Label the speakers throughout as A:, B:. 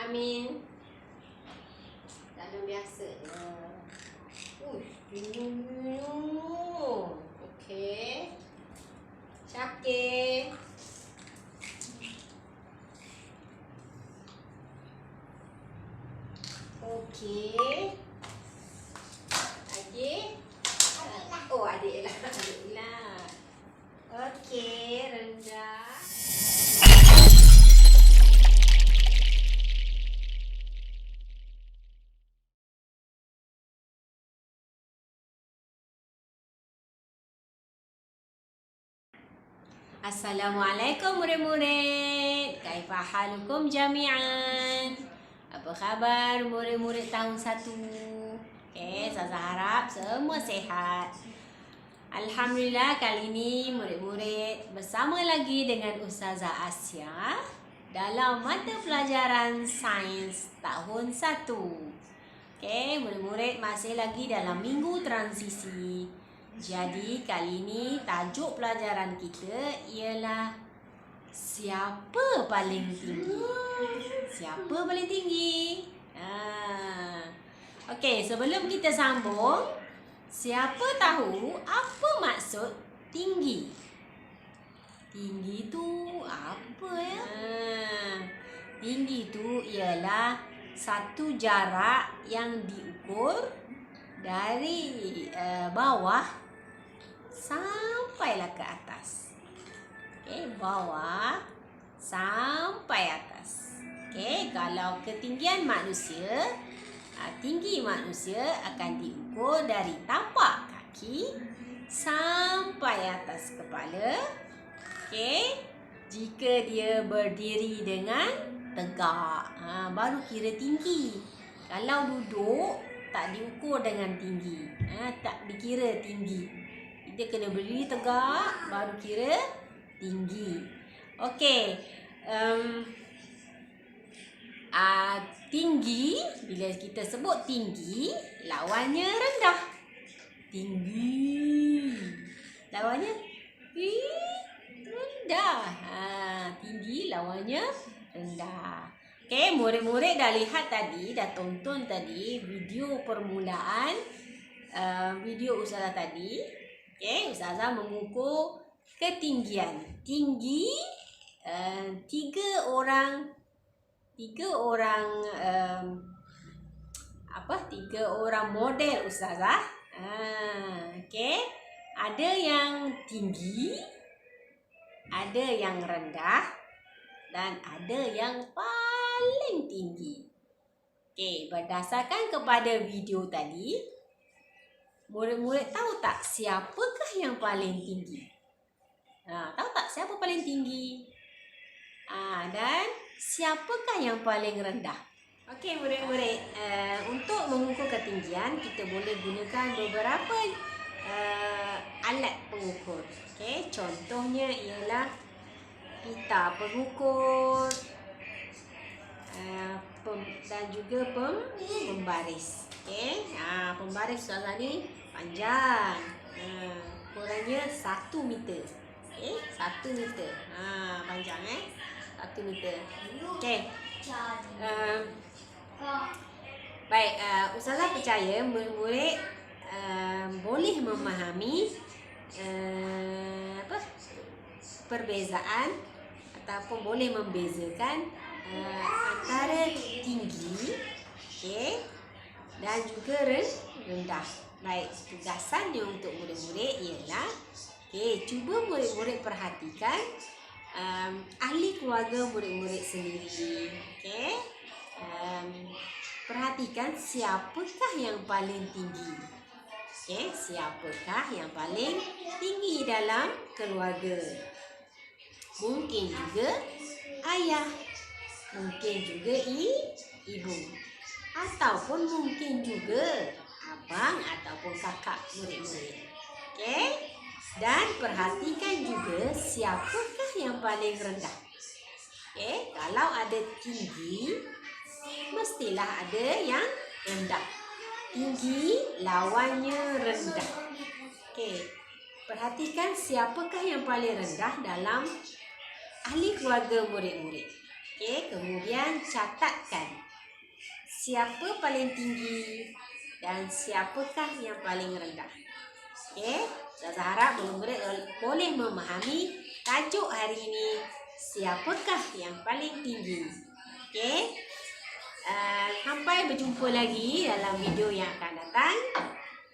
A: Amin. Dalam biasa je. Okey. Syakir. Okey. Lagi. Oh, adik lah. Adik lah. Okey, rendah. Assalamualaikum murid-murid. Kaifa halukum jami'an? Apa khabar murid-murid tahun 1? Okey, Ustazah harap semua sihat. Alhamdulillah, kali ini murid-murid bersama lagi dengan Ustazah Asya dalam mata pelajaran sains tahun 1. Okey, murid-murid masih lagi dalam minggu transisi. Jadi kali ini tajuk pelajaran kita ialah siapa paling tinggi? Siapa paling tinggi? Okey, sebelum kita sambung, siapa tahu apa maksud tinggi? Tinggi tu apa ya? Tinggi tu ialah satu jarak yang diukur dari bawah sampailah ke atas. Okey, bawah sampai atas. Okey, kalau ketinggian manusia, tinggi manusia akan diukur dari tapak kaki sampai atas kepala. Okey, jika dia berdiri dengan tegak, baru kira tinggi. Kalau duduk tak diukur dengan tinggi, tak dikira tinggi. Dia kena berdiri tegak baru kira tinggi. Okey. Tinggi, bila kita sebut tinggi, lawannya rendah. Tinggi. Lawannya rendah. Tinggi lawannya rendah. Okey, murid-murid dah lihat tadi, dah tonton tadi video permulaan video Ustazah tadi. Okey, Ustazah mengukur ketinggian. Tinggi tiga orang model Ustazah. Okey, ada yang tinggi, ada yang rendah, dan ada yang paling tinggi. Okey, berdasarkan kepada video tadi, murid-murid tahu tak siapakah yang paling tinggi? Tahu tak siapa paling tinggi? Dan siapakah yang paling rendah? Okey murid-murid, untuk mengukur ketinggian kita boleh gunakan beberapa alat pengukur. Okey, contohnya ialah pita pengukur dan juga pembaris. Okey, pembaris Ustazah ni panjang. Ukurannya 1 meter. Okey, 1 meter. Panjang 1 meter. Okey. Baik, Ustazah percaya murid-murid boleh memahami perbezaan ataupun boleh membezakan antara tinggi, okey, dan juga rendah. Baik, tugasannya untuk murid-murid ialah, okey, cuba murid-murid perhatikan ahli keluarga murid-murid sendiri. Okey, perhatikan siapakah yang paling tinggi. Okey, siapakah yang paling tinggi dalam keluarga? Mungkin juga ayah, mungkin juga ibu, ataupun mungkin juga abang ataupun kakak murid-murid. Okey? Dan perhatikan juga siapakah yang paling rendah. Okey, kalau ada tinggi, mestilah ada yang rendah. Tinggi lawannya rendah. Okey, perhatikan siapakah yang paling rendah dalam ahli keluarga murid-murid. Okey, kemudian catatkan siapa paling tinggi dan siapakah yang paling rendah. Okey, Ustazah harap murid-murid boleh memahami tajuk hari ini, siapakah yang paling tinggi. Okey. Sampai berjumpa lagi dalam video yang akan datang.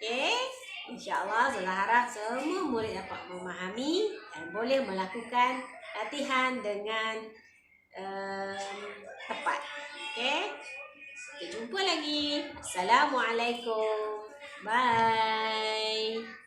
A: Okey. InsyaAllah Ustazah harap semua murid dapat memahami dan boleh melakukan latihan dengan tepat. Okey. Kita jumpa lagi. Assalamualaikum. Bye.